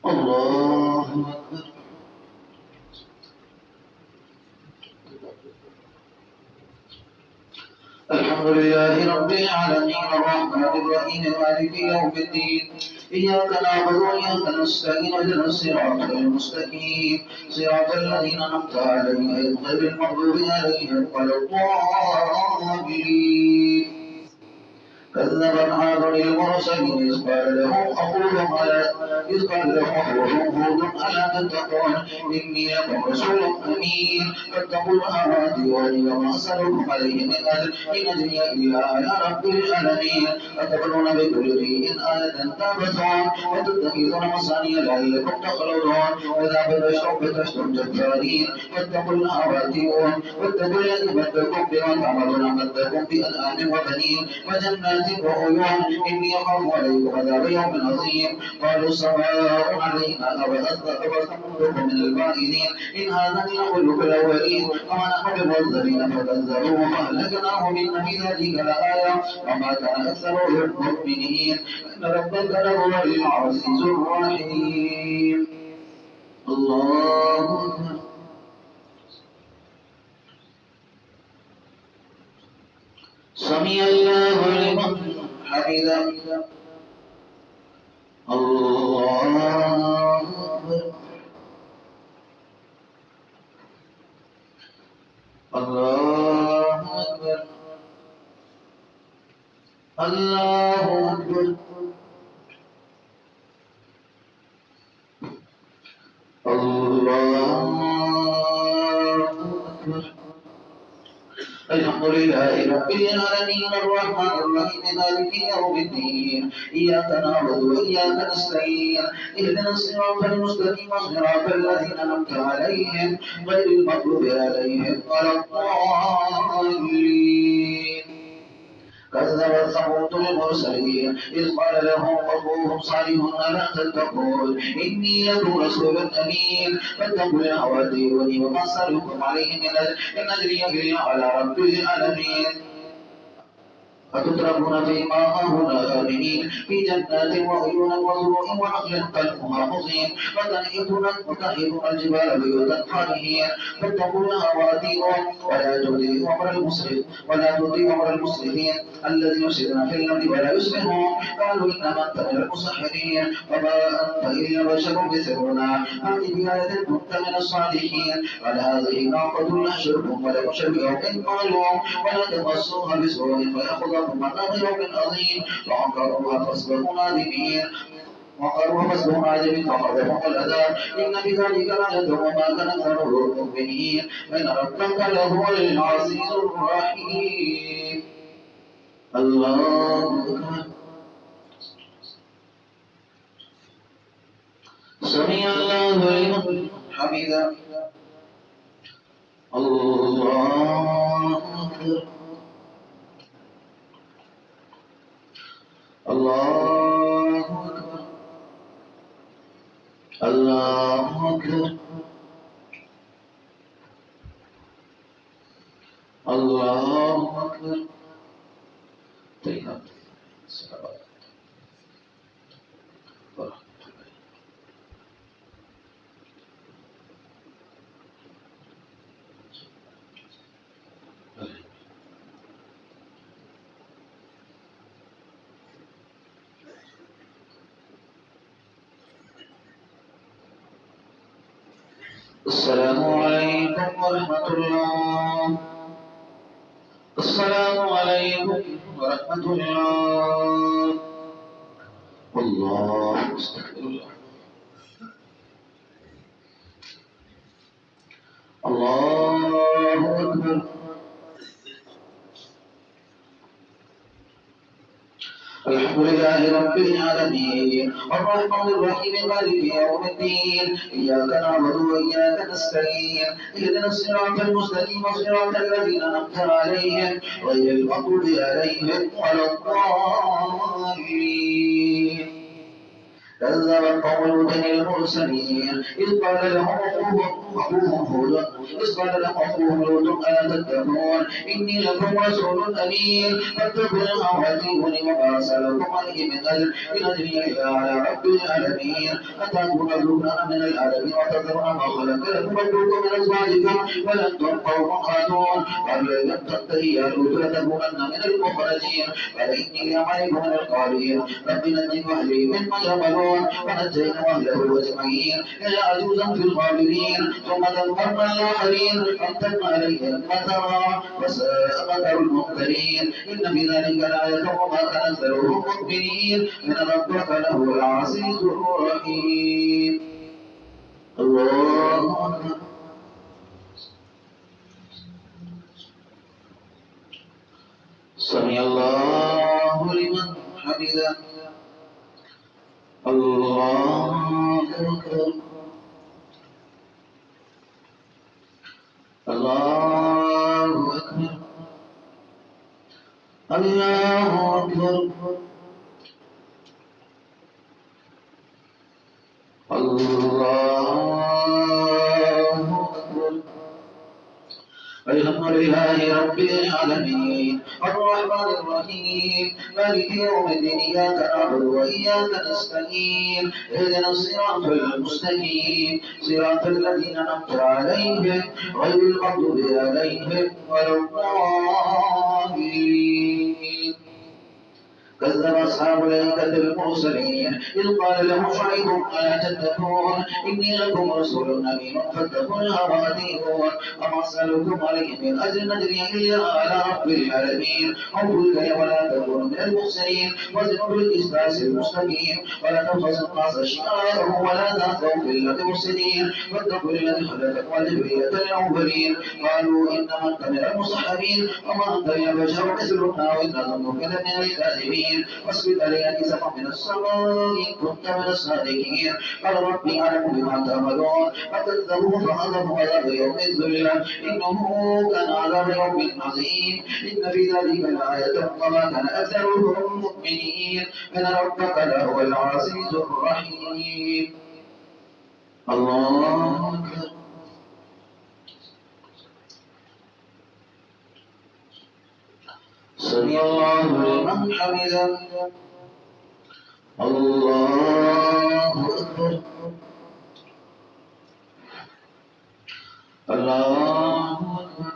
الله أكبر. الحمد لله رب العالمين الرحمن الرحيم مالك يوم الدين إياك نعبد وإياك نستعين اهدنا الصراط المستقيم صراط الذين أنعمت عليهم غير المغضوب عليهم ولا الضالين. كذبت عاد للمرسلين إذ قال لهم أخوهم هود ألا تتقون إني لكم رسول أمين فاتقوا الله وأطيعوني وما أسألكم عليه من أجر إن أجري إلا على رب العالمين أتبنون بكل ريء آية تعبثون وتتخذون مصانع لعلكم تخلدون وإذا بطشتم جبارين فاتقوا الله وأطيعون واتقوا الذي بدكم بما تعملون مدكم بأنعام وبنين وجنات وعيون إني أخاف عليكم عذاب يوم عظيم قالوا سواء علينا أبصرتم من البائدين إن هذا إلا خلق الأولين وما نحن بمنذرين فكذبوه فأهلكناهم إن في ذلك لآية وما كان أكثرهم مؤمنين إن ربك لهو العزيز الرحيم. الله أكبر. سمع الله لمن حمده. الله أكبر. الله أكبر. الله أكبر. الله أكبر. الحمد لله رب العالمين الرحمن الرحيم مالك يوم الدين إياك نعبد وإياك نستعين اهدنا الصراط المستقيم صراط الذين أنعمت عليهم غير المغضوب عليهم ولا الضالين. كذبت ثمود المرسلين إذ قال لهم أخوهم صالح ألا تتقون إني لكم رسول أمين فاتقوا الله وأطيعوني وما أسألكم عليه من أجر إن أجري إلا على رب العالمين. فتتركون فيما هاهنا آمنين في جنات وعيون وزروع ونخل طلعها حصين وتنحتون الجبال بيوتا فارهين فاتقوا الله وأطيعون ولا تطيعوا أمر المسرفين الذين يفسدون في الأرض ولا يصلحون قالوا إنما أنت من المسحرين وما أنت إلا بشر مثلنا فأت بآية كنت من الصالحين قال هذه ناقة الله شرب ولكم شرب يوم معلوم ولا تمسوها بسوء فيأخذكم عذاب يوم عظيم وعقروها فاصبحوا نادمين فأخذهم العذاب إن في ذلك لآية وما كان أكثرهم مؤمنين إن ربك لهو العزيز الرحيم. الله أكبر. سمع الله لمن حمده. الله أكبر. الله أكبر. الله أكبر. الله أكبر. طيب السلام عليكم ورحمة الله. السلام عليكم ورحمة الله. السلام عليكم ورحمة الله. الله أستغفر الله. الله أكبر. الحمد لله رب العالمين الرحمن الرحيم مالك يوم الدين إياك نعبد وإياك نستعين اهدنا الصراط المستقيم صراط الذين أنعمت عليهم غير المغضوب عليهم ولا الضالين. كذبت قوم لوط المرسلين إذ قال لهم أخوهم هود إذ قال لهم أخوهم لوط ألا تتقون إني لكم رسول أمين فاتقوا الله وأطيعوني وما أسألكم عليه من أجر إن أجري إلا على رب العالمين أتأتون الذكران من العالمين وتذرون ما خلق لكم ربكم من أزواجكم ولأنتم قوم عادون قالوا إن لم تنتهي يا لوط لتكونن من المخرجين قال إني لأعملكم من القالين رب نجني وأهلي مما يعملون ونجينا أهله أجمعين إلا عجوزا في الغابرين ثم دمرنا الآخرين أمطرنا عليهم مطرا وساء مطر المنذرين إن في ذلك لآية وما كان أكثرهم مؤمنين إن ربك لهو العزيز الرحيم الله أكبر سمع الله لمن حمده الله أكبر الله أكبر الله أكبر الله أكبر الحمد لله رب العالمين الرحمن الرحيم مالك يوم الدين إياك نعبد وإياك نستعين اهدنا الصراط المستقيم صراط الذين أنعمت عليهم غير المغضوب عليهم ولا الضالين كذب أصحاب الأيكة المرسلين إذ قال لهم شعيب ألا تتقون إني لكم رسول أمين فاتقوا الله وأطيعون وما أسألكم عليه من أجر نجري إلا على رب العالمين أوفوا الكيل ولا تكونوا من المخسرين وزنوا بالقسطاس المستقيم ولا تبخسوا الناس أشياءهم ولا تأتوا في الأرض مفسدين واتقوا الذي خلقكم والذرية الأولين قالوا إنما أنت من المصحبين وما أنت إلا بشر مثلنا وإن ظنك لمن الكاذبين واسقط علينا كسفا من السماء إن كنت من الصادقين قال ربي أعلم بما تعملون فكذبوه فأخذهم عذاب يوم الذلة إنه كان عذاب يوم عظيم إن في ذلك لآية وما كان أكثرهم مؤمنين إن ربك لهو العزيز الرحيم الله أكبر سمع الله لمن حمده الله أكبر الله أكبر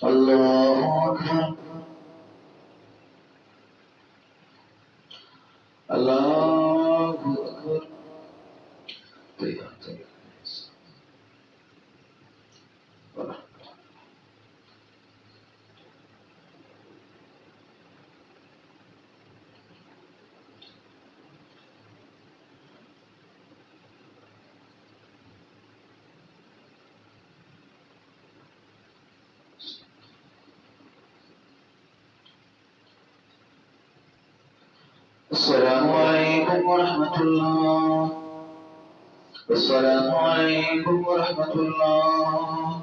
الله أكبر الله أكبر السلام عليكم ورحمة الله السلام عليكم ورحمة الله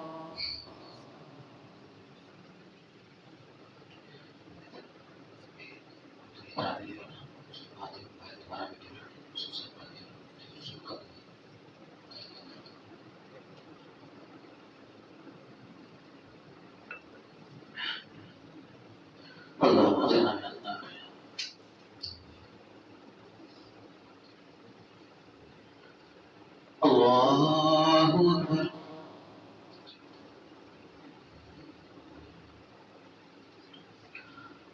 اللهم اجعلنا من النار الله أكبر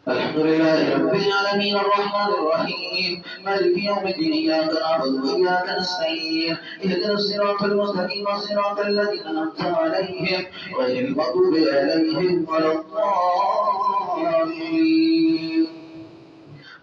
الحمد لله رب العالمين الرحمن الرحيم مالك يوم الدين إياك نعبد وإياك نستعين اهدنا الصراط المستقيم صراط الذين أنعمت عليهم غير المغضوب عليهم ولا الضالين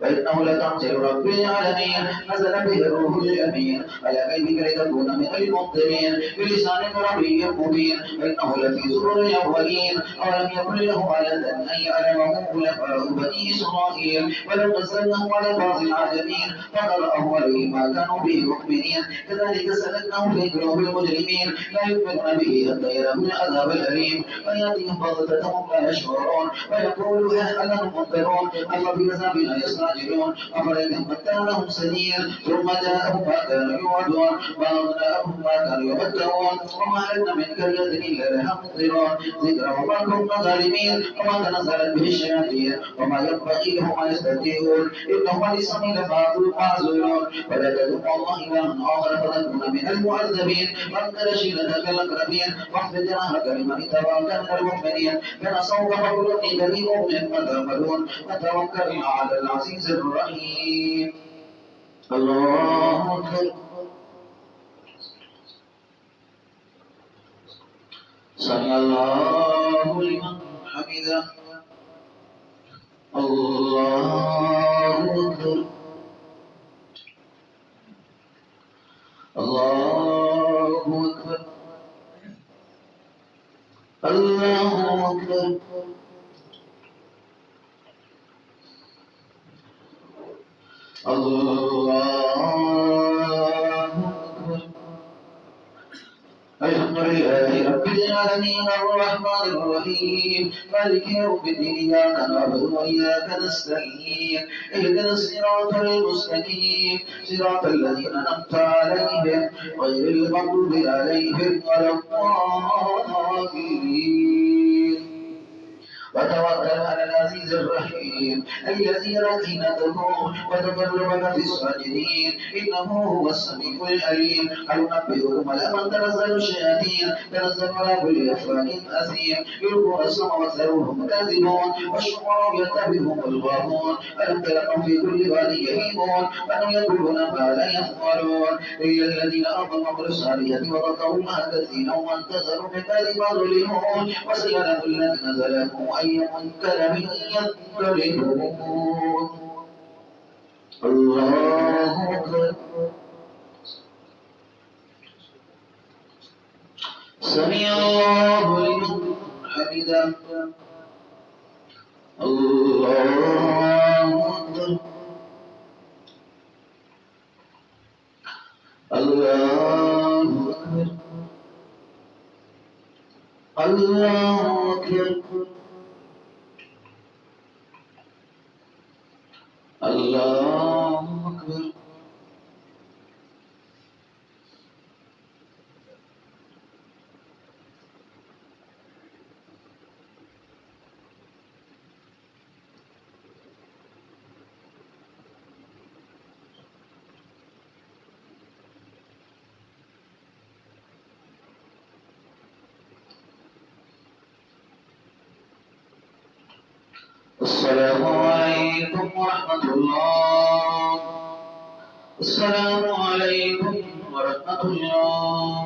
وإنه لتنزيل رب العالمين نزل به الروح الأمين على قلبك لتكون من المنذرين بلسان عربي مبين وإنه لفي زبر الأولين أولم يكن له على أن يعلمه خلفاء بني إسرائيل ولو نزلناه على بعض العالمين فقرأه عليه ما كانوا به مؤمنين كذلك سلكناه في قلوب المجرمين لا يؤمنون به حتى يروا العذاب الأليم ويأتيهم بغتة وهم لا يشعرون ويقولوا هل أنتم منذرون أم في عذابنا يسمعون ساجدون أفرأيت متى لهم سنين ثم جاءهم ما كانوا يوعدون وأغناهم ما كانوا يمتعون وما لنا من قرية إلا لها منذرون ذكرى وما كنا ظالمين وما تنزلت به الشياطين وما ينبغي لهم أن يستطيعون إنهم عن السمع لمعزولون ولا تدعوا الله إلها آخر فتكون من المعذبين وأنت شيلتك الأقربين واحفظ جناحك لمن اتبعك من المؤمنين فنسوف فقلني بريء مما تعملون وتوكل على العزيز الرحيم الله أكبر سمع الله لمن حمده الله أكبر الله أكبر الله أكبر الله أكبر الحمد لله رب العالمين الرحمن الرحيم مالك يوم الدين إياك نعبد وإياك نستعين اهدنا الصراط المستقيم صراط الذين أنعمت عليهم غير المغضوب عليهم ولا الضالين وتوكل على العزيز الرحيم الذي لا زينته وتقربك في الساجدين انه هو السميع العليم هل ننبئكم على من تنزل الشياطين تنزل على كل افاك اثيم يلقون السمع واكثرهم كاذبون والشعراء يتبعهم الغاوون الم تروا في كل واد يهيمون وانهم يقولون ما لا يفعلون الا الذين امنوا وعملوا الصالحات وذكروا الله كثيرا وانتصروا من بعد ما ظلموا وسيعلم الذين ظلموا أي منكر ينقلبون الله أكبر سمع الله لمن حمده الله أكبر الله أكبر الله أكبر الله أكبر السلام عليكم ورحمة الله السلام عليكم ورحمة الله